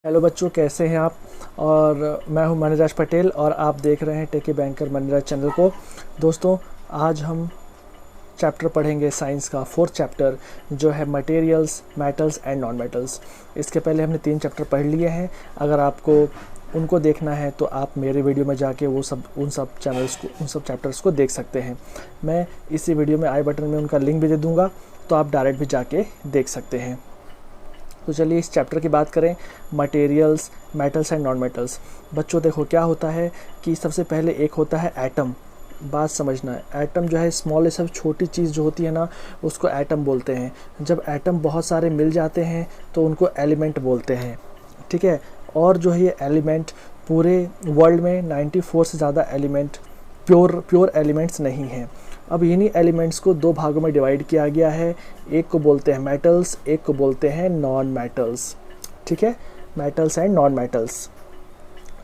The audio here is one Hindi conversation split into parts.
हेलो बच्चों, कैसे हैं आप। और मैं हूं मनीराज पटेल और आप देख रहे हैं टेकी बैंकर मनीराज चैनल को। दोस्तों, आज हम चैप्टर पढ़ेंगे साइंस का 4th चैप्टर, जो है materials, metals and non metals. इसके पहले हमने 3 चैप्टर पढ़ लिए हैं। अगर आपको उनको देखना है तो आप मेरे वीडियो में जाके उन सब चैप्टर्स को देख सकते हैं। मैं इसी वीडियो में आई बटन में उनका लिंक भी दे दूँगा, तो आप डायरेक्ट भी जाके देख सकते हैं। तो चलिए इस चैप्टर की बात करें, materials, metals and non metals. बच्चों देखो, क्या होता है कि सबसे पहले एक होता है एटम। बात समझना है, एटम जो है स्मॉल सब छोटी चीज़ जो होती है ना, उसको एटम बोलते हैं। जब एटम बहुत सारे मिल जाते हैं तो उनको एलिमेंट बोलते हैं, ठीक है। और जो है ये एलिमेंट पूरे वर्ल्ड में 94 से ज़्यादा एलिमेंट प्योर एलिमेंट्स नहीं हैं। अब इन्हीं एलिमेंट्स को 2 भागों में डिवाइड किया गया है। एक को बोलते हैं मेटल्स, एक को बोलते हैं नॉन मेटल्स, ठीक है। Metals and non metals.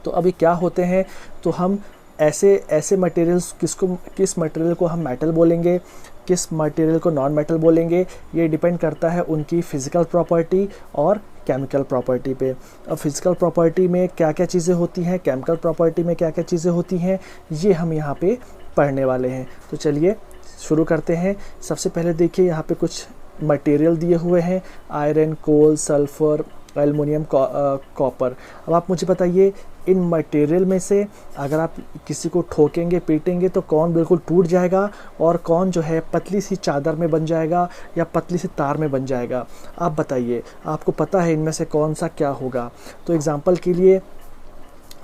तो अभी क्या होते हैं, तो हम ऐसे मटेरियल्स किस मटेरियल को हम मेटल बोलेंगे, किस मटेरियल को नॉन मेटल बोलेंगे, ये डिपेंड करता है उनकी फ़िज़िकल प्रॉपर्टी और केमिकल प्रॉपर्टी पे। अब फिज़िकल प्रॉपर्टी में क्या क्या चीज़ें होती हैं, केमिकल प्रॉपर्टी में क्या क्या चीज़ें होती हैं, ये हम यहाँ पे पढ़ने वाले हैं। तो चलिए शुरू करते हैं। सबसे पहले देखिए, यहाँ पे कुछ मटेरियल दिए हुए हैं, आयरन, कोल, सल्फ़र, एल्युमिनियम, कॉपर। अब आप मुझे बताइए, इन मटेरियल में से अगर आप किसी को ठोकेंगे, पीटेंगे तो कौन बिल्कुल टूट जाएगा और कौन जो है पतली सी चादर में बन जाएगा या पतली सी तार में बन जाएगा। आप बताइए, आपको पता है इनमें से कौन सा क्या होगा। तो एग्ज़ाम्पल के लिए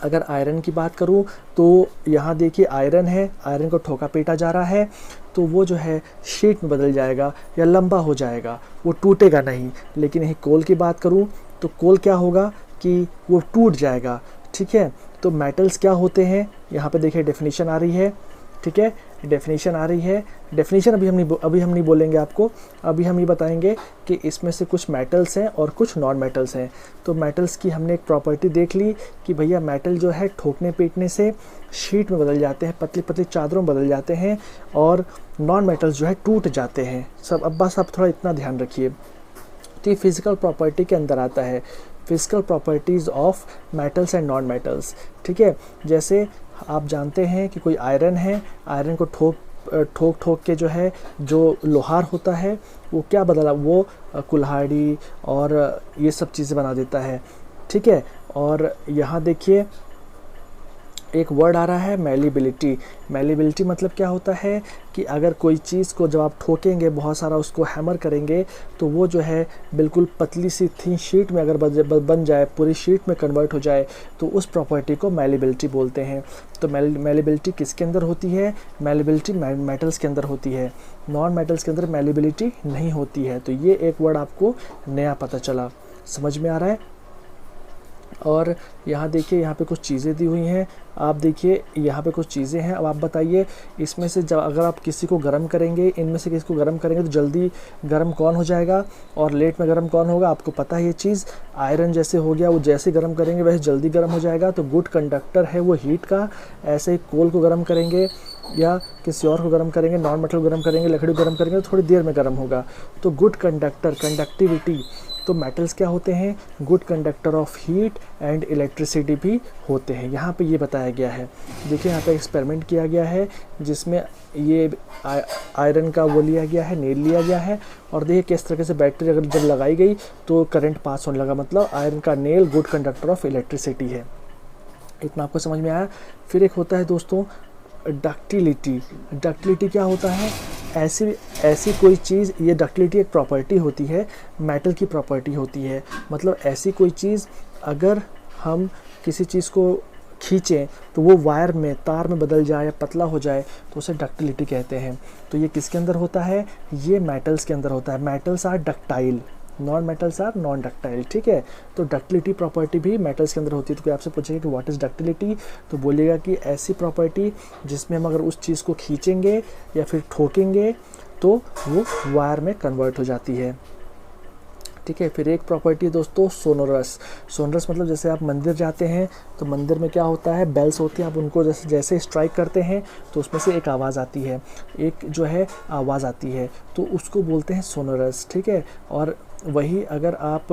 अगर आयरन की बात करूं तो यहाँ देखिए आयरन है, आयरन को ठोका पीटा जा रहा है तो वो जो है शीट में बदल जाएगा या लंबा हो जाएगा, वो टूटेगा नहीं। लेकिन यही कोल की बात करूं तो कोल क्या होगा कि वो टूट जाएगा, ठीक है। तो मेटल्स क्या होते हैं, यहाँ पे देखिए डेफिनेशन आ रही है, ठीक है। डेफिनेशन आ रही है। डेफिनेशन अभी हम नहीं बोलेंगे आपको, अभी हम ये बताएंगे कि इसमें से कुछ मेटल्स हैं और कुछ नॉन मेटल्स हैं। तो मेटल्स की हमने एक प्रॉपर्टी देख ली कि भैया मेटल जो है ठोकने पीटने से शीट में बदल जाते हैं, पतली पतली चादरों में बदल जाते हैं, और नॉन मेटल्स जो है टूट जाते हैं सब। अब बस आप थोड़ा इतना ध्यान रखिए। तो ये फिज़िकल प्रॉपर्टी के अंदर आता है, physical properties of metals and non metals, ठीक है। जैसे आप जानते हैं कि कोई आयरन है, आयरन को ठोक के जो है, जो लोहार होता है वो क्या बदला, वो कुल्हाड़ी और ये सब चीज़ें बना देता है, ठीक है। और यहाँ देखिए एक वर्ड आ रहा है मैलिबिलिटी। मैलिबिलिटी मतलब क्या होता है कि अगर कोई चीज़ को जब आप ठोकेंगे, बहुत सारा उसको हैमर करेंगे, तो वो जो है बिल्कुल पतली सी थी शीट में अगर बन जाए, पूरी शीट में कन्वर्ट हो जाए, तो उस प्रॉपर्टी को मैलिबिलिटी बोलते हैं। तो मैलिबिलिटी किसके अंदर होती है, मैलिबिलिटी मेटल्स के अंदर होती है, नॉन मेटल्स के अंदर मैलिबिलिटी नहीं होती है। तो ये एक वर्ड आपको नया पता चला, समझ में आ रहा है। और यहाँ देखिए, यहाँ पे कुछ चीज़ें दी हुई हैं, आप देखिए यहाँ पे कुछ चीज़ें हैं। अब आप बताइए, इसमें से जब अगर आप किसी को गर्म करेंगे, इनमें से किसी को गर्म करेंगे तो जल्दी गर्म कौन हो जाएगा और लेट में गर्म कौन होगा, आपको पता है ये चीज़। आयरन जैसे हो गया, वो जैसे गर्म करेंगे वैसे जल्दी गर्म हो जाएगा, तो गुड कंडक्टर है वो हीट का। ऐसे ही कोल को गर्म करेंगे या किसी और को गर्म करेंगे, नॉन मेटल को गर्म करेंगे, लकड़ी को गर्म करेंगे तो थोड़ी देर में गर्म होगा। तो गुड कंडक्टर, कंडक्टिविटी। तो मेटल्स क्या होते हैं, good conductor of heat and electricity भी होते हैं। यहाँ पे ये बताया गया है। देखिए यहाँ पे एक्सपेरिमेंट किया गया है जिसमें ये आयरन का वो लिया गया है, नेल लिया गया है, और देखिए किस तरह से बैटरी अगर जब लगाई गई तो करंट पास होने लगा, मतलब आयरन का nail good conductor of electricity है। इतना आपको समझ में आया। फिर एक होता है दोस्तों डक्टिलिटी। डक्टिलिटी क्या होता है, ऐसी कोई चीज़, ये डक्टिलिटी एक प्रॉपर्टी होती है, मेटल की प्रॉपर्टी होती है। मतलब ऐसी कोई चीज़ अगर हम किसी चीज़ को खींचें तो वो वायर में, तार में बदल जाए या पतला हो जाए तो उसे डक्टिलिटी कहते हैं। तो ये किसके अंदर होता है, ये मेटल्स के अंदर होता है। Metals are ductile, non metals are non ductile, ठीक है। तो डक्टिलिटी प्रॉपर्टी भी मेटल्स के अंदर होती है। तो कोई आपसे पूछेगा कि व्हाट इज़ डक्टिलिटी, तो बोलिएगा कि ऐसी प्रॉपर्टी जिसमें हम अगर उस चीज़ को खींचेंगे या फिर ठोकेंगे तो वो वायर में कन्वर्ट हो जाती है, ठीक है। फिर एक प्रॉपर्टी दोस्तों सोनोरस। सोनोरस मतलब जैसे आप मंदिर जाते हैं तो मंदिर में क्या होता है, बेल्स होती हैं, आप उनको जैसे स्ट्राइक करते हैं तो उसमें से एक आवाज़ आती है, एक जो है आवाज़ आती है, तो उसको बोलते हैं सोनोरस, ठीक है। और वही अगर आप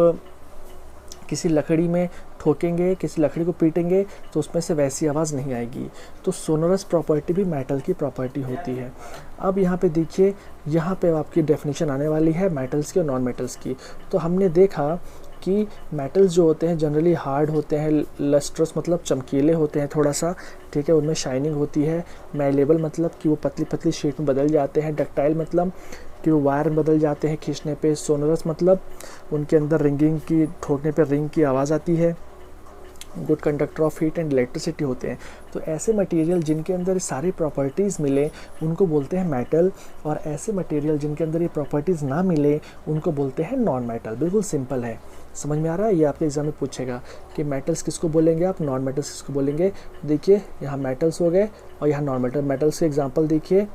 किसी लकड़ी में ठोकेंगे, किसी लकड़ी को पीटेंगे तो उसमें से वैसी आवाज़ नहीं आएगी। तो सोनोरस प्रॉपर्टी भी मेटल की प्रॉपर्टी होती है। अब यहाँ पे देखिए, यहाँ पे आपकी डेफिनेशन आने वाली है मेटल्स की और नॉन मेटल्स की। तो हमने देखा कि मेटल्स जो होते हैं जनरली हार्ड होते हैं, लस्ट्रस मतलब चमकीले होते हैं थोड़ा सा, ठीक है, उनमें शाइनिंग होती है। मैलेबल मतलब कि वो पतली पतली शीट में बदल जाते हैं। डक्टाइल मतलब कि वो वायर में बदल जाते हैं खींचने पे। सोनोरस मतलब उनके अंदर रिंगिंग की, ठोकने पे रिंग की आवाज़ आती है। Good conductor of heat and electricity होते हैं। तो ऐसे मटेरियल जिनके अंदर सारी प्रॉपर्टीज़ मिले उनको बोलते हैं मेटल, और ऐसे मटेरियल जिनके अंदर ये प्रॉपर्टीज़ ना मिले उनको बोलते हैं नॉन मेटल। बिल्कुल सिंपल है, समझ में आ रहा है। ये आपके एग्जाम में पूछेगा कि मेटल्स किसको बोलेंगे आप, नॉन मेटल्स किसको बोलेंगे। देखिए यहाँ मेटल्स हो गए और यहाँ नॉन मेटल। मेटल्स के एग्जाम्पल देखिए,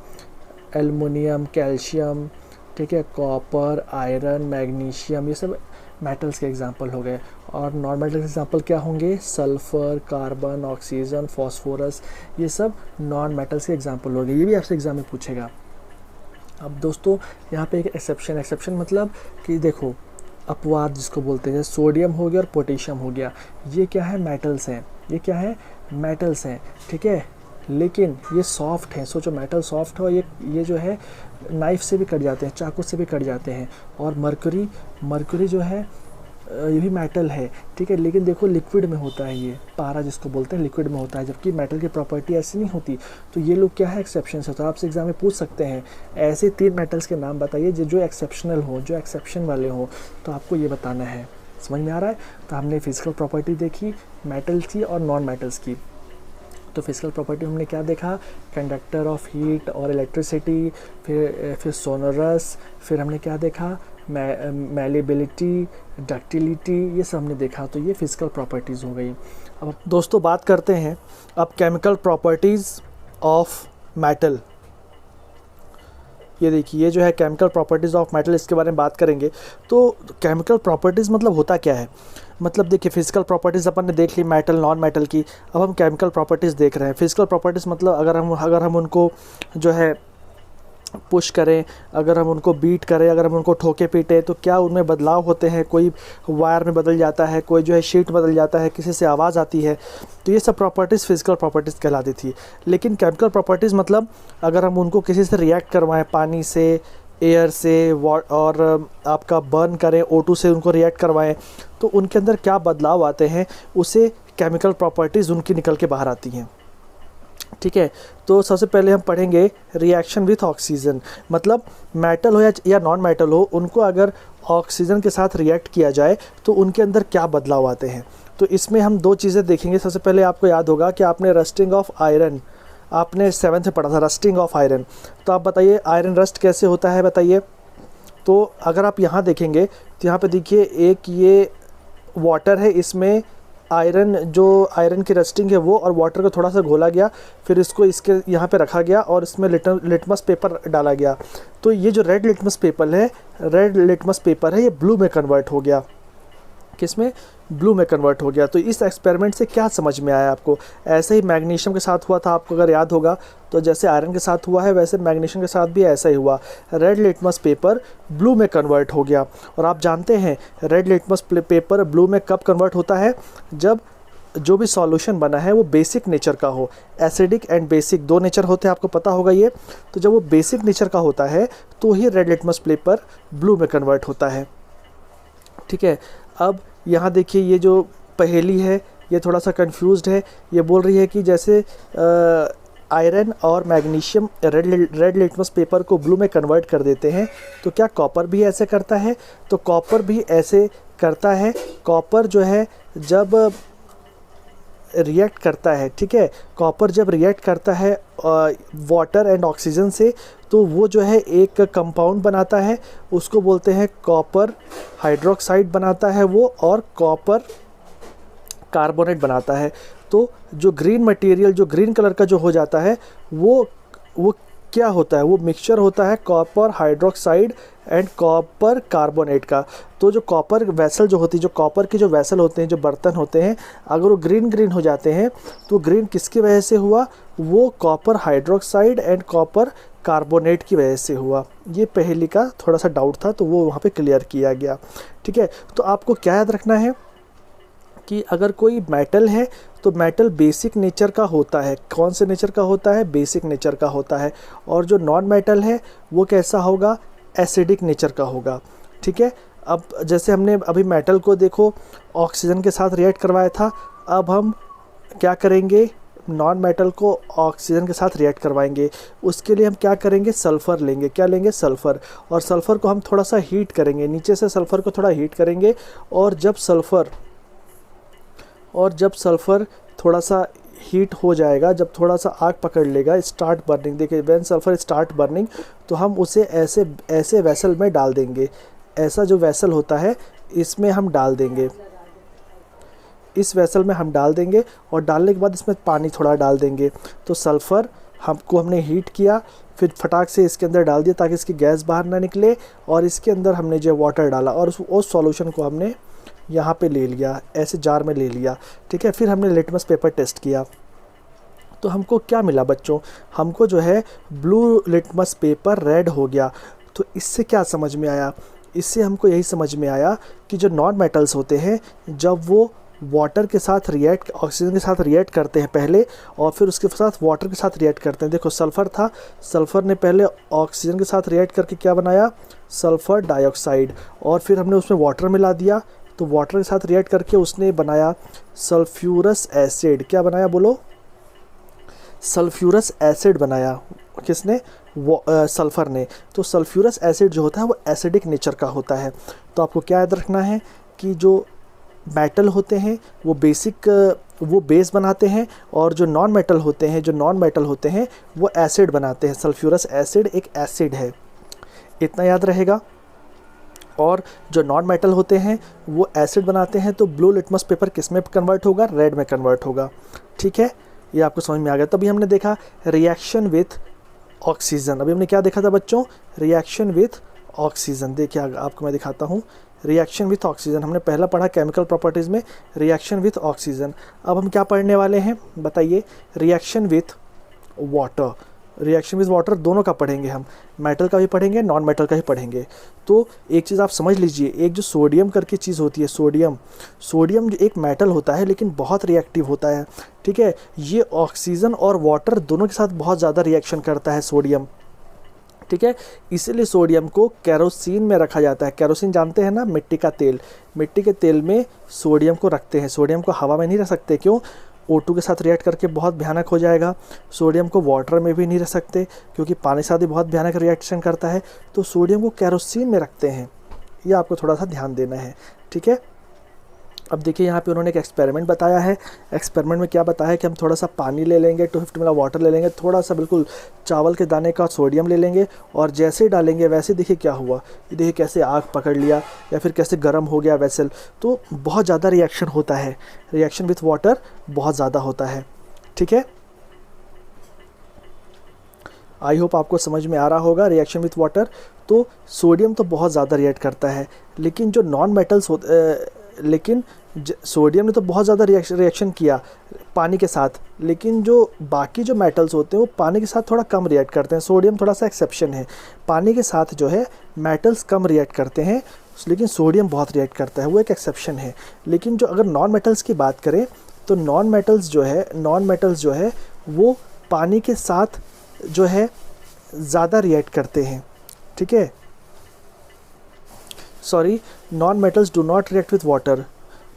एल्युमिनियम, कैल्शियम, ठीक है, कॉपर, आयरन, मैग्नीशियम, ये सब मेटल्स के एग्जांपल हो गए। और नॉन मेटल के एग्जांपल क्या होंगे, सल्फ़र, कार्बन, ऑक्सीजन, फॉस्फोरस, ये सब नॉन मेटल्स के एग्जांपल हो गए। ये भी आपसे एग्जाम में पूछेगा। अब दोस्तों यहाँ पे एक एक्सेप्शन मतलब कि देखो अपवाद जिसको बोलते हैं, सोडियम हो गया और पोटेशियम हो गया, ये क्या है, मेटल्स हैं। ये क्या है, मेटल्स हैं, ठीक है, लेकिन ये सॉफ्ट हैं। सोचो मेटल सॉफ्ट हो, ये जो है नाइफ से भी कट जाते हैं, चाकू से भी कट जाते हैं। और मरकरी जो है ये भी मेटल है, ठीक है, लेकिन देखो लिक्विड में होता है। ये पारा जिसको बोलते हैं लिक्विड में होता है, जबकि मेटल की प्रॉपर्टी ऐसी नहीं होती। तो ये लोग क्या है, एक्सेप्शन है। तो आपसे एग्जाम में पूछ सकते हैं ऐसे 3 मेटल्स के नाम बताइए जो एक्सेप्शनल हो, जो एक्सेप्शन वाले हो, तो आपको ये बताना है। समझ में आ रहा है। तो हमने फिजिकल प्रॉपर्टी देखी मेटल्स की और नॉन मेटल्स की। तो फिजिकल प्रॉपर्टी हमने क्या देखा, कंडक्टर ऑफ हीट और इलेक्ट्रिसिटी, फिर सोनोरस, फिर हमने क्या देखा, मैलेबिलिटी, डक्टिलिटी, ये सब हमने देखा। तो ये फिजिकल प्रॉपर्टीज़ हो गई। अब दोस्तों बात करते हैं अब केमिकल प्रॉपर्टीज़ ऑफ मेटल। ये देखिए, ये जो है केमिकल प्रॉपर्टीज़ ऑफ मेटल, इसके बारे में बात करेंगे। तो केमिकल प्रॉपर्टीज़ मतलब होता क्या है, मतलब देखिए फिजिकल प्रॉपर्टीज़ अपन ने देख ली मेटल नॉन मेटल की। अब हम केमिकल प्रॉपर्टीज़ देख रहे हैं। फिजिकल प्रॉपर्टीज़ मतलब अगर हम उनको जो है पुश करें, अगर हम उनको बीट करें, अगर हम उनको ठोके पीटे, तो क्या उनमें बदलाव होते हैं। कोई वायर में बदल जाता है, कोई जो है शीट बदल जाता है, किसी से आवाज़ आती है। तो ये सब प्रॉपर्टीज़ फिजिकल प्रॉपर्टीज़ कहलाती थी। लेकिन केमिकल प्रॉपर्टीज़ मतलब अगर हम उनको किसी से रिएक्ट करवाएं, पानी से, एयर से, और आपका बर्न करें, O2 से उनको रिएक्ट करवाएं, तो उनके अंदर क्या बदलाव आते हैं, उसे केमिकल प्रॉपर्टीज़ उनकी निकल के बाहर आती हैं। ठीक है, तो सबसे पहले हम पढ़ेंगे रिएक्शन विथ ऑक्सीजन। मतलब मेटल हो या नॉन मेटल हो, उनको अगर ऑक्सीजन के साथ रिएक्ट किया जाए तो उनके अंदर क्या बदलाव आते हैं। तो इसमें हम 2 चीज़ें देखेंगे। सबसे पहले आपको याद होगा कि आपने रस्टिंग ऑफ आयरन, आपने 7th में पढ़ा था, रस्टिंग ऑफ आयरन। तो आप बताइए आयरन रस्ट कैसे होता है, बताइए। तो अगर आप यहाँ देखेंगे तो यहाँ पे देखिए एक ये वाटर है, इसमें आयरन की रस्टिंग है वो, और वाटर को थोड़ा सा घोला गया, फिर इसको इसके यहाँ पे रखा गया और इसमें लिटमस पेपर डाला गया। तो ये जो रेड लिटमस पेपर है ये ब्लू में कन्वर्ट हो गया। किसमें, ब्लू में कन्वर्ट हो गया। तो इस एक्सपेरिमेंट से क्या समझ में आया आपको, ऐसे ही मैग्नीशियम के साथ हुआ था, आपको अगर याद होगा। तो जैसे आयरन के साथ हुआ है वैसे मैग्नीशियम के साथ भी ऐसा ही हुआ, रेड लिटमस पेपर ब्लू में कन्वर्ट हो गया। और आप जानते हैं रेड लिटमस पेपर ब्लू में कब कन्वर्ट होता है, जब जो भी सॉल्यूशन बना है वो बेसिक नेचर का हो। एसिडिक एंड बेसिक 2 नेचर होते हैं, आपको पता होगा ये। तो जब वो बेसिक नेचर का होता है तो ही रेड लिटमस पेपर ब्लू में कन्वर्ट होता है। ठीक है, अब यहाँ देखिए ये जो पहेली है ये थोड़ा सा कंफ्यूज्ड है। ये बोल रही है कि जैसे आयरन और मैग्नीशियम रेड लिटमस पेपर को ब्लू में कन्वर्ट कर देते हैं, तो क्या कॉपर भी ऐसे करता है। तो कॉपर भी ऐसे करता है। कॉपर जो है जब रिएक्ट करता है, ठीक है, कॉपर जब रिएक्ट करता है वाटर एंड ऑक्सीजन से, तो वो जो है एक कंपाउंड बनाता है, उसको बोलते हैं कॉपर हाइड्रोक्साइड बनाता है वो, और कॉपर कार्बोनेट बनाता है। तो जो ग्रीन मटेरियल, जो ग्रीन कलर का जो हो जाता है वो क्या होता है, वो मिक्सचर होता है copper hydroxide and copper carbonate का। तो जो कॉपर वेसल जो होती है, जो कॉपर के जो वेसल होते हैं, जो बर्तन होते हैं, अगर वो ग्रीन हो जाते हैं तो ग्रीन किसकी वजह से हुआ, वो copper hydroxide and copper carbonate की वजह से हुआ। ये पहेली का थोड़ा सा डाउट था तो वो वहाँ पे क्लियर किया गया। ठीक है, तो आपको क्या याद रखना है, कि अगर कोई मेटल है तो मेटल बेसिक नेचर का होता है। कौन से नेचर का होता है? बेसिक नेचर का होता है। और जो नॉन मेटल है वो कैसा होगा? एसिडिक नेचर का होगा। ठीक है, अब जैसे हमने अभी मेटल को देखो ऑक्सीजन के साथ रिएक्ट करवाया था, अब हम क्या करेंगे? नॉन मेटल को ऑक्सीजन के साथ रिएक्ट करवाएंगे। उसके लिए हम क्या करेंगे? सल्फ़र लेंगे। क्या लेंगे? सल्फ़र। और सल्फ़र को हम थोड़ा सा हीट करेंगे, नीचे से सल्फ़र को थोड़ा हीट करेंगे। और जब सल्फ़र थोड़ा सा हीट हो जाएगा, जब थोड़ा सा आग पकड़ लेगा, स्टार्ट बर्निंग, देखिए व्हेन सल्फ़र स्टार्ट बर्निंग, तो हम उसे ऐसे वेसल में डाल देंगे। ऐसा जो वेसल होता है इसमें हम डाल देंगे, इस वेसल में हम डाल देंगे। और डालने के बाद इसमें पानी थोड़ा डाल देंगे। तो सल्फ़र हमने हीट किया, फिर फटाक से इसके अंदर डाल दिया ताकि इसकी गैस बाहर ना निकले। और इसके अंदर हमने जो वाटर डाला और उस सॉल्यूशन को हमने यहाँ पे ले लिया, ऐसे जार में ले लिया। ठीक है, फिर हमने लिटमस पेपर टेस्ट किया तो हमको क्या मिला बच्चों? हमको जो है ब्लू लिटमस पेपर रेड हो गया। तो इससे क्या समझ में आया? इससे हमको यही समझ में आया कि जो नॉन मेटल्स होते हैं, जब वो वाटर के साथ रिएक्ट, ऑक्सीजन के साथ रिएक्ट करते हैं पहले, और फिर उसके साथ वाटर के साथ रिएक्ट करते हैं। देखो सल्फ़र था, सल्फ़र ने पहले ऑक्सीजन के साथ रिएक्ट करके क्या बनाया? Sulphur dioxide. और फिर हमने उसमें वाटर मिला दिया, तो वाटर के साथ रिएक्ट करके उसने बनाया सल्फ्यूरस एसिड। क्या बनाया बोलो? सल्फ्यूरस एसिड बनाया। किसने? वो सल्फ़र ने। तो सल्फ्यूरस एसिड जो होता है वो एसिडिक नेचर का होता है। तो आपको क्या याद रखना है कि जो मेटल होते हैं वो बेस बनाते हैं, और जो नॉन मेटल होते हैं वो एसिड बनाते हैं। सल्फ्यूरस एसिड एक एसिड है, इतना याद रहेगा। और जो नॉन मेटल होते हैं वो एसिड बनाते हैं। तो ब्लू लिटमस पेपर किस में कन्वर्ट होगा? रेड में कन्वर्ट होगा। ठीक है, ये आपको समझ में आ गया। तभी हमने देखा रिएक्शन विथ ऑक्सीजन। अभी हमने क्या देखा था बच्चों? Reaction with oxygen. देखिए आपको मैं दिखाता हूँ, रिएक्शन विथ ऑक्सीजन हमने पहला पढ़ा केमिकल प्रॉपर्टीज़ में, रिएक्शन विथ ऑक्सीजन। अब हम क्या पढ़ने वाले हैं बताइए? Reaction with water. Reaction with water दोनों का पढ़ेंगे हम, मेटल का भी पढ़ेंगे, नॉन मेटल का भी पढ़ेंगे। तो एक चीज़ आप समझ लीजिए, एक जो सोडियम करके चीज़ होती है, सोडियम जो एक मेटल होता है लेकिन बहुत रिएक्टिव होता है। ठीक है, ये ऑक्सीजन और वाटर दोनों के साथ बहुत ज़्यादा रिएक्शन करता है सोडियम। ठीक है, इसीलिए सोडियम को केरोसिन में रखा जाता है। केरोसिन जानते हैं ना, मिट्टी का तेल। मिट्टी के तेल में सोडियम को रखते हैं। सोडियम को हवा में नहीं रख सकते, क्यों? O2 के साथ रिएक्ट करके बहुत भयानक हो जाएगा। सोडियम को वाटर में भी नहीं रख सकते क्योंकि पानी के साथ भी बहुत भयानक रिएक्शन करता है। तो सोडियम को केरोसिन में रखते हैं, ये आपको थोड़ा सा ध्यान देना है। ठीक है, अब देखिए यहाँ पे उन्होंने एक एक्सपेरिमेंट बताया है। एक्सपेरिमेंट में क्या बताया है कि हम थोड़ा सा पानी ले लेंगे, 250 ml वाटर ले लेंगे, थोड़ा सा बिल्कुल चावल के दाने का सोडियम ले लेंगे, और जैसे ही डालेंगे वैसे देखिए क्या हुआ। ये देखिए कैसे आग पकड़ लिया या फिर कैसे गर्म हो गया वेसल। तो बहुत ज़्यादा रिएक्शन होता है, रिएक्शन विथ वाटर बहुत ज़्यादा होता है। ठीक है, आई होप आपको समझ में आ रहा होगा रिएक्शन विथ वाटर। तो सोडियम तो बहुत ज़्यादा रिएक्ट करता है, लेकिन जो नॉन मेटल्स लेकिन सोडियम ने तो बहुत ज़्यादा रिएक्शन किया पानी के साथ, लेकिन जो बाकी जो मेटल्स होते हैं वो पानी के साथ थोड़ा कम रिएक्ट करते हैं। सोडियम थोड़ा सा एक्सेप्शन है, पानी के साथ जो है मेटल्स कम रिएक्ट करते हैं, लेकिन सोडियम बहुत रिएक्ट करता है, वो एक एक्सेप्शन है। लेकिन जो अगर नॉन मेटल्स की बात करें तो नॉन मेटल्स जो है वो पानी के साथ जो है ज़्यादा रिएक्ट करते हैं। ठीक है, sorry, non metals do not react with water.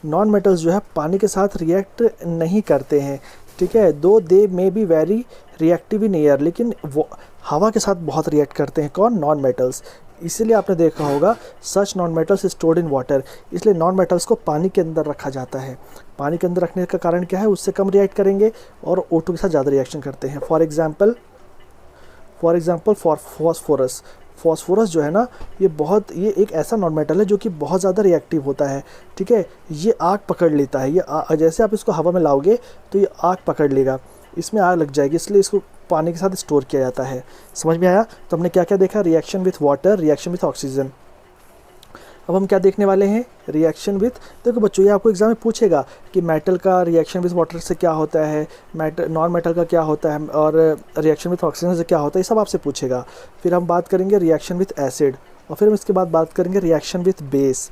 Non metals जो है पानी के साथ रिएक्ट नहीं करते हैं। ठीक है, दो दे में be very reactive in air, लेकिन वो हवा के साथ बहुत रिएक्ट करते हैं। कौन? Non metals. इसीलिए आपने देखा होगा such non metals stored in water, इसलिए नॉन मेटल्स को पानी के अंदर रखा जाता है। पानी के अंदर रखने का कारण क्या है? उससे कम रिएक्ट करेंगे और O2 के साथ ज़्यादा रिएक्शन करते हैं। फॉर एग्जाम्पल फॉस्फोरस जो है ना, ये एक ऐसा नॉन मेटल है जो कि बहुत ज़्यादा रिएक्टिव होता है। ठीक है, ये आग पकड़ लेता है। ये जैसे आप इसको हवा में लाओगे तो ये आग पकड़ लेगा, इसमें आग लग जाएगी, इसलिए इसको पानी के साथ स्टोर किया जाता है। समझ में आया? तो हमने क्या क्या देखा? Reaction with water, reaction with oxygen. अब हम क्या देखने वाले हैं? रिएक्शन विथ, देखो बच्चों ये आपको एग्जाम में पूछेगा कि मेटल का रिएक्शन विथ वाटर से क्या होता है, नॉन मेटल का क्या होता है, और रिएक्शन विथ ऑक्सीजन से क्या होता है, ये सब आपसे पूछेगा। फिर हम बात करेंगे रिएक्शन विथ एसिड, और फिर हम इसके बाद बात करेंगे रिएक्शन विथ बेस।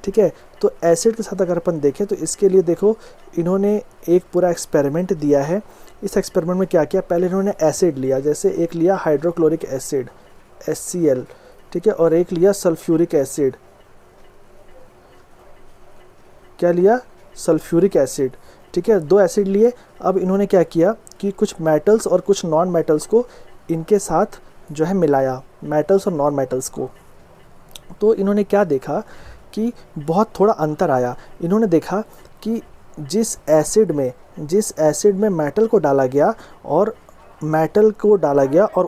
ठीक है। तो एसिड के साथ अगर अपन देखें तो इसके लिए देखो इन्होंने एक पूरा एक्सपेरिमेंट दिया है। इस एक्सपेरिमेंट में क्या किया, पहले इन्होंने एसिड लिया, जैसे एक लिया हाइड्रोक्लोरिक एसिड HCl, ठीक है, और एक लिया सल्फ्यूरिक एसिड, क्या लिया, सल्फ्यूरिक एसिड, ठीक है, 2 एसिड लिए। अब इन्होंने क्या किया कि कुछ मेटल्स और कुछ नॉन मेटल्स को इनके साथ जो है मिलाया, मेटल्स और नॉन मेटल्स को। तो इन्होंने क्या देखा कि बहुत थोड़ा अंतर आया। इन्होंने देखा कि जिस एसिड में मेटल को डाला गया और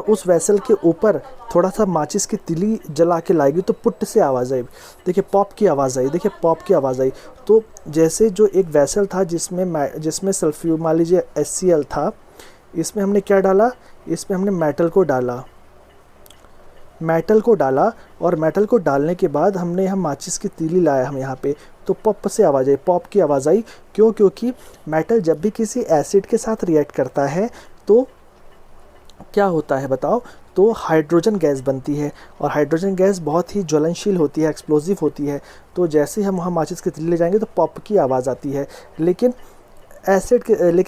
उस वेसल के ऊपर थोड़ा सा माचिस की तिली जला के लाएगी तो पुट से आवाज़ आई, देखिए पॉप की आवाज़ आई, देखिए पॉप की आवाज़ आई। तो जैसे जो एक वेसल था जिसमें सल्फ्यूर मान लीजिए HCl था, इसमें हमने क्या डाला, इसमें हमने मेटल को डाला और मेटल को डालने के बाद हमने यहाँ माचिस की तीली लाया हम यहाँ पे, तो पॉप से आवाज़ आई, पॉप की आवाज़ आई। क्यों? क्योंकि मेटल जब भी किसी एसिड के साथ रिएक्ट करता है तो क्या होता है बताओ, तो हाइड्रोजन गैस बनती है और हाइड्रोजन गैस बहुत ही ज्वलनशील होती है, एक्सप्लोजिव होती है। तो जैसे ही हम वहाँ माचिस की तीली ले जाएंगे तो पॉप की आवाज़ आती है। लेकिन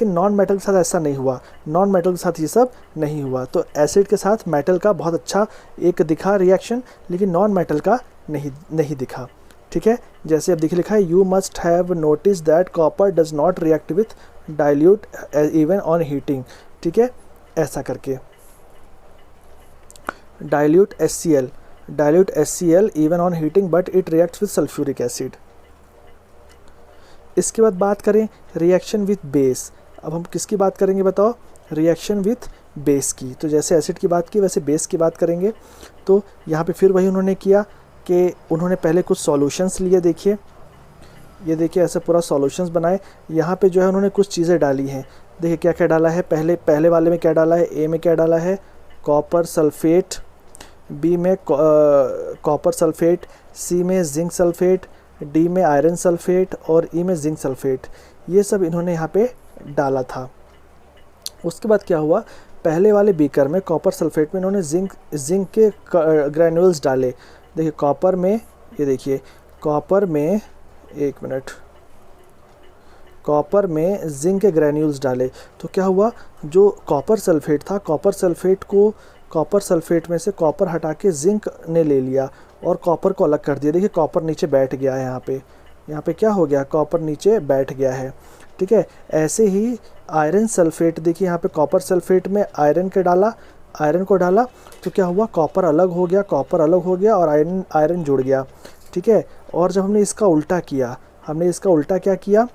नॉन मेटल के साथ ऐसा नहीं हुआ, नॉन मेटल के साथ ये सब नहीं हुआ। तो एसिड के साथ मेटल का बहुत अच्छा एक दिखा रिएक्शन, लेकिन नॉन मेटल का नहीं दिखा, ठीक है। जैसे अब देखिए लिखा है, you must have notice that copper does not react with dilute even on heating, ठीक है, ऐसा करके dilute HCl even on heating but it reacts with sulphuric acid. इसके बाद बात करें रिएक्शन विथ बेस। अब हम किसकी बात करेंगे बताओ, रिएक्शन विथ बेस की। तो जैसे एसिड की बात की वैसे बेस की बात करेंगे। तो यहाँ पे फिर वही उन्होंने किया कि उन्होंने पहले कुछ सॉल्यूशंस लिए, देखिए ये देखिए ऐसे पूरा सॉल्यूशंस बनाए। यहाँ पे जो है उन्होंने कुछ चीज़ें डाली हैं, देखिए क्या क्या डाला है। पहले वाले में क्या डाला है, ए में क्या डाला है, कॉपर सल्फेट, बी में कॉपर सल्फेट, सी में जिंक सल्फेट, डी में आयरन सल्फेट और ई में जिंक सल्फेट, ये सब इन्होंने यहाँ पे डाला था। उसके बाद क्या हुआ, पहले वाले बीकर में कॉपर सल्फेट में इन्होंने जिंक के ग्रैन्यूल्स डाले। देखिए कॉपर में, ये देखिए कॉपर में, एक मिनट, कॉपर में जिंक के ग्रैन्यूल्स डाले। तो क्या हुआ, जो कॉपर सल्फेट था, कॉपर सल्फेट में से कॉपर हटा के जिंक ने ले लिया और कॉपर को अलग कर दिया। देखिए कॉपर नीचे बैठ गया है, यहाँ पे क्या हो गया, कॉपर नीचे बैठ गया है, ठीक है। ऐसे ही आयरन सल्फेट, देखिए यहाँ पे कॉपर सल्फेट में आयरन को डाला तो क्या हुआ, कॉपर अलग हो गया और आयरन जुड़ गया, ठीक है। और जब हमने इसका उल्टा क्या किया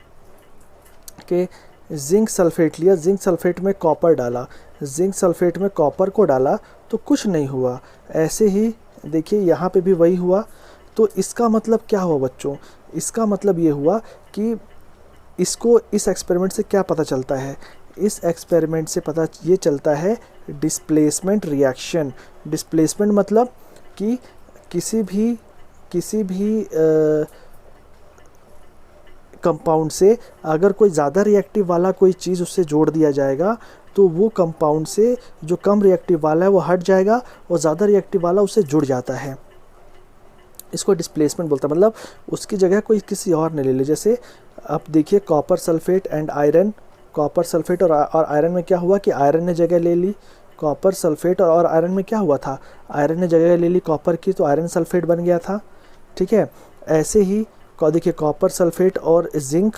कि जिंक सल्फेट लिया, जिंक सल्फेट में कॉपर को डाला तो कुछ नहीं हुआ। ऐसे ही देखिए यहाँ पे भी वही हुआ। तो इसका मतलब क्या हुआ बच्चों, इसका मतलब ये हुआ कि इस एक्सपेरिमेंट से क्या पता चलता है, इस एक्सपेरिमेंट से पता ये चलता है डिस्प्लेसमेंट रिएक्शन। डिस्प्लेसमेंट मतलब कि किसी भी कंपाउंड से अगर कोई ज़्यादा रिएक्टिव वाला कोई चीज़ उससे जोड़ दिया जाएगा तो वो कंपाउंड से जो कम रिएक्टिव वाला है वो हट जाएगा और ज़्यादा रिएक्टिव वाला उससे जुड़ जाता है। इसको डिस्प्लेसमेंट बोलता है, मतलब उसकी जगह कोई किसी और ने ले ली। जैसे अब देखिए copper sulphate and iron, copper sulphate और आयरन में क्या हुआ कि आयरन ने जगह ले ली, कॉपर सल्फेट और आयरन में क्या हुआ था, आयरन ने जगह ले ली कॉपर की, तो आयरन सल्फेट बन गया था, ठीक है। ऐसे ही देखिए कॉपर सल्फेट और zinc,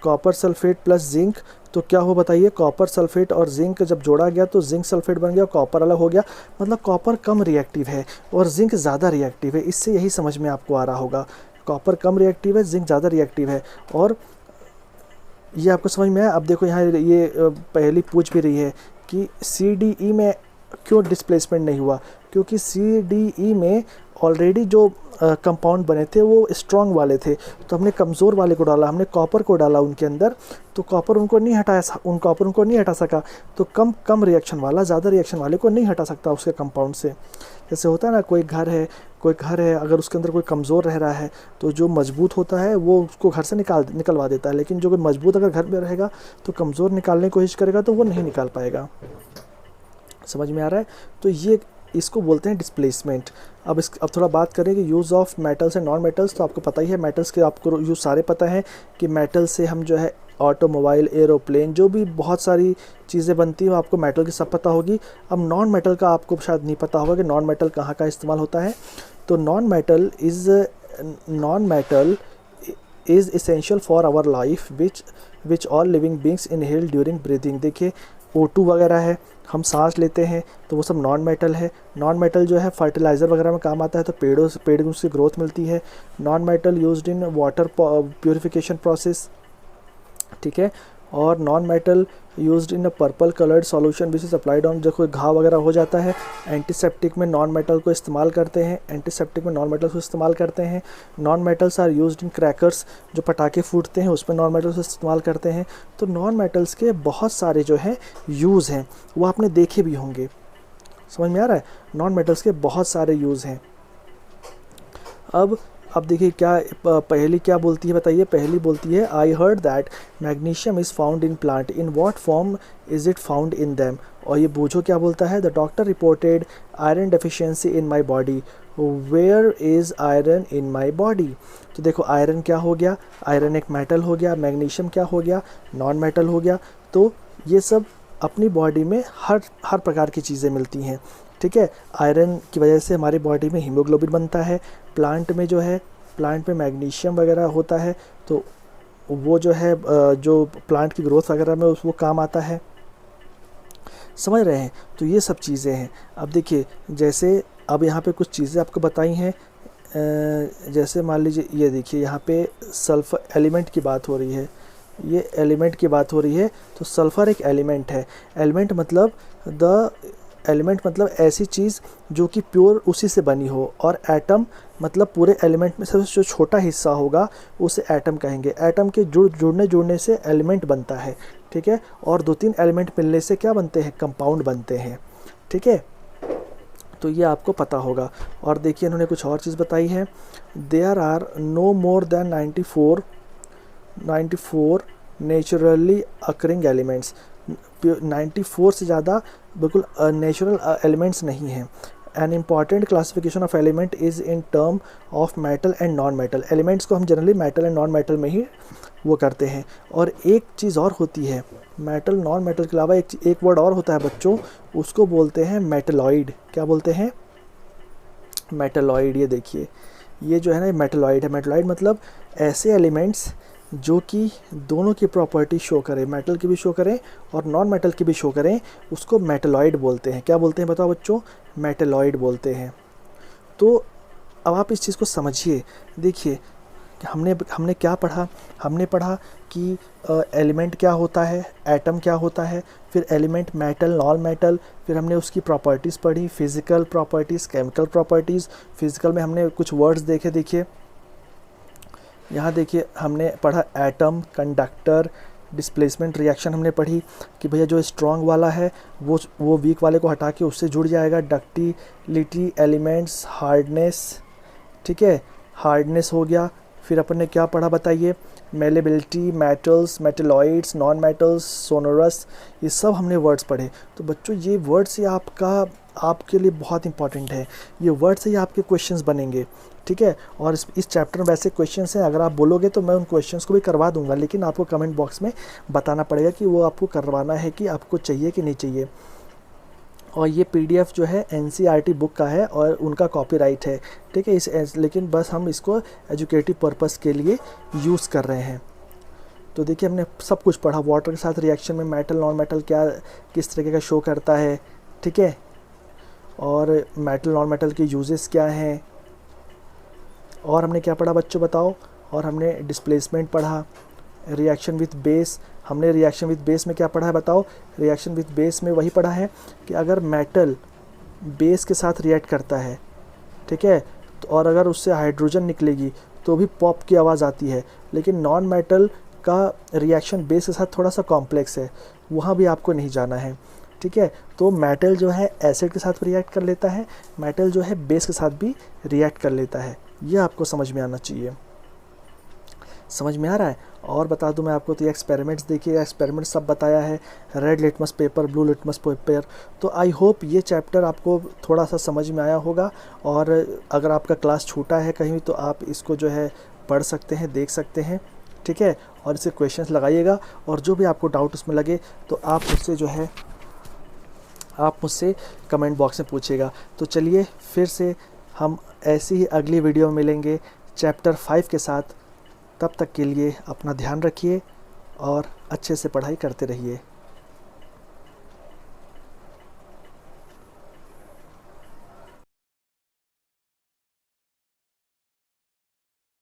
copper sulphate plus zinc, तो क्या हो बताइए, कॉपर सल्फेट और जिंक जब जोड़ा गया तो जिंक सल्फेट बन गया, कॉपर अलग हो गया। मतलब कॉपर कम रिएक्टिव है और जिंक ज़्यादा रिएक्टिव है। इससे यही समझ में आपको आ रहा होगा, कॉपर कम रिएक्टिव है, जिंक ज़्यादा रिएक्टिव है। और ये आपको समझ में आया। अब देखो यहाँ ये पहली पूछ भी रही है कि CDE में क्यों डिस्प्लेसमेंट नहीं हुआ, क्योंकि CDE में ऑलरेडी जो कंपाउंड बने थे वो स्ट्रॉन्ग वाले थे, तो हमने कमज़ोर वाले को डाला, हमने कॉपर को डाला उनके अंदर, तो कॉपर उनको नहीं हटा सका। तो कम रिएक्शन वाला ज़्यादा रिएक्शन वाले को नहीं हटा सकता उसके कंपाउंड से। जैसे होता है ना, कोई घर है अगर उसके अंदर कोई कमज़ोर रह रहा है तो जो मजबूत होता है वो उसको घर से निकलवा देता है, लेकिन जो कोई मजबूत अगर घर में रहेगा तो कमज़ोर निकालने की कोशिश करेगा तो वो नहीं निकाल पाएगा। समझ में आ रहा है। तो ये इसको बोलते हैं डिस्प्लेसमेंट। अब थोड़ा बात करें कि use of metals and non metals. तो आपको पता ही है मेटल्स के आपको यूज़ सारे पता है कि मेटल से हम जो है ऑटोमोबाइल, एरोप्लेन, जो भी बहुत सारी चीज़ें बनती हैं वो आपको मेटल की सब पता होगी। अब नॉन मेटल का आपको शायद नहीं पता होगा कि नॉन मेटल कहाँ का इस्तेमाल होता है। तो non metal is essential for our life which all living beings inhale during breathing. देखिए O2 वगैरह है, हम सांस लेते हैं तो वो सब नॉन मेटल है। नॉन मेटल जो है फर्टिलाइज़र वगैरह में काम आता है, तो पेड़ में उसकी ग्रोथ मिलती है। Non metal used in water purification process, ठीक है। और non metal used in a purple coloured solution which is applied on, जब कोई घाव वगैरह हो जाता है एंटीसेप्टिक में नॉन मेटल को इस्तेमाल करते हैं, non metals are used in crackers, जो पटाखे फूटते हैं उसमें नॉन मेटल्स इस्तेमाल करते हैं। तो नॉन मेटल्स के बहुत सारे जो है यूज़ हैं, वो आपने देखे भी होंगे। समझ में आ रहा है? नॉन मेटल्स के बहुत सारे यूज़ हैं। अब देखिए क्या पहली क्या बोलती है, बताइए। पहली बोलती है I heard that magnesium is found in plant, in what form is it found in them. और ये बूझो क्या बोलता है, the doctor reported iron deficiency in my body, where is iron in my body. तो देखो आयरन क्या हो गया, आयरन एक मेटल हो गया, मैग्नीशियम क्या हो गया, नॉन मेटल हो गया। तो ये सब अपनी बॉडी में हर प्रकार की चीज़ें मिलती हैं, ठीक है। आयरन की वजह से हमारी बॉडी में हीमोग्लोबिन बनता है। प्लांट में मैग्नीशियम वगैरह होता है, तो वो जो है जो प्लांट की ग्रोथ वगैरह में वो काम आता है। समझ रहे हैं? तो ये सब चीज़ें हैं। अब देखिए जैसे अब यहाँ पे कुछ चीज़ें आपको बताई हैं, जैसे मान लीजिए ये देखिए यहाँ पे सल्फर एलिमेंट की बात हो रही है, ये एलिमेंट की बात हो रही है। तो सल्फ़र एक एलिमेंट है। एलिमेंट मतलब ऐसी चीज़ जो कि प्योर उसी से बनी हो, और एटम मतलब पूरे एलिमेंट में सबसे जो छोटा हिस्सा होगा उसे एटम कहेंगे। एटम के जुड़ने से एलिमेंट बनता है, ठीक है। और 2-3 एलिमेंट मिलने से क्या बनते हैं, कंपाउंड बनते हैं, ठीक है। तो ये आपको पता होगा। और देखिए इन्होंने कुछ और चीज़ बताई है, there are no more than 94 naturally occurring elements. 94 से ज़्यादा बिल्कुल नेचुरल एलिमेंट्स नहीं हैं। An important classification of element is in term of metal and non metal. Elements को हम generally metal and non metal में ही वो करते हैं। और एक चीज़ और होती है, मेटल नॉन मेटल के अलावा एक वर्ड और होता है बच्चों, उसको बोलते हैं मेटलॉइड। क्या बोलते हैं? मेटलॉइड। ये देखिए ये जो है ना मेटलॉइड है। मेटलॉइड मतलब ऐसे एलिमेंट्स जो कि दोनों की प्रॉपर्टी शो करें, मेटल की भी शो करें और नॉन मेटल की भी शो करें, उसको मेटलॉइड बोलते हैं। क्या बोलते हैं बताओ बच्चों? मेटलॉइड बोलते हैं। तो अब आप इस चीज़ को समझिए। देखिए हमने क्या पढ़ा, हमने पढ़ा कि एलिमेंट क्या होता है, एटम क्या होता है, फिर एलिमेंट मेटल, नॉन मेटल, फिर हमने उसकी प्रॉपर्टीज़ पढ़ी, physical properties, chemical properties. Physical में हमने कुछ वर्ड्स देखे, देखिए यहाँ देखिए हमने पढ़ा एटम, कंडक्टर, डिस्प्लेसमेंट, रिएक्शन हमने पढ़ी कि भैया जो स्ट्रॉन्ग वाला है वो वीक वाले को हटा के उससे जुड़ जाएगा। डक्टिलिटी, एलिमेंट्स, हार्डनेस, ठीक है, हार्डनेस हो गया। फिर अपन ने क्या पढ़ा बताइए? Malleability, metals, metalloids, non metals, sonorous, ये सब हमने वर्ड्स पढ़े। तो बच्चों ये वर्ड से आपके लिए बहुत इंपॉर्टेंट है। ये वर्ड से ही आपके क्वेश्चंस बनेंगे, ठीक है। और इस चैप्टर में वैसे क्वेश्चंस हैं, अगर आप बोलोगे तो मैं उन क्वेश्चंस को भी करवा दूंगा, लेकिन आपको कमेंट बॉक्स में बताना पड़ेगा कि वो आपको करवाना है कि आपको चाहिए कि नहीं चाहिए। और ये PDF जो है NCERT बुक का है और उनका कॉपीराइट है, ठीक है। लेकिन बस हम इसको एजुकेटिव पर्पस के लिए यूज़ कर रहे हैं। तो देखिए हमने सब कुछ पढ़ा, वाटर के साथ रिएक्शन में मेटल, नॉन मेटल क्या किस तरीके का शो करता है, ठीक है। और मेटल, नॉन मेटल के यूजेस क्या हैं। और हमने क्या पढ़ा बच्चों बताओ? और हमने डिस्प्लेसमेंट पढ़ा, रिएक्शन विथ बेस। हमने रिएक्शन विथ बेस में क्या पढ़ा है बताओ? रिएक्शन विथ बेस में वही पढ़ा है कि अगर मेटल बेस के साथ रिएक्ट करता है, ठीक है, तो और अगर उससे हाइड्रोजन निकलेगी तो भी पॉप की आवाज़ आती है। लेकिन नॉन मेटल का रिएक्शन बेस के साथ थोड़ा सा कॉम्प्लेक्स है, वहाँ भी आपको नहीं जाना है, ठीक है। तो मेटल जो है एसिड के साथ रिएक्ट कर लेता है, मेटल जो है बेस के साथ भी रिएक्ट कर लेता है। ये आपको समझ में आना चाहिए। समझ में आ रहा है। और बता दूं मैं आपको, तो ये एक्सपेरिमेंट्स देखिए, एक्सपेरिमेंट सब बताया है, red litmus paper, blue litmus paper. तो आई होप ये चैप्टर आपको थोड़ा सा समझ में आया होगा। और अगर आपका क्लास छूटा है कहीं तो आप इसको जो है पढ़ सकते हैं, देख सकते हैं, ठीक है। और इससे क्वेश्चंस लगाइएगा, और जो भी आपको डाउट उसमें लगे तो आप मुझसे कमेंट बॉक्स में पूछिएगा। तो चलिए फिर से हम ऐसी ही अगली वीडियो में मिलेंगे चैप्टर 5 के साथ। तब तक के लिए अपना ध्यान रखिए और अच्छे से पढ़ाई करते रहिए।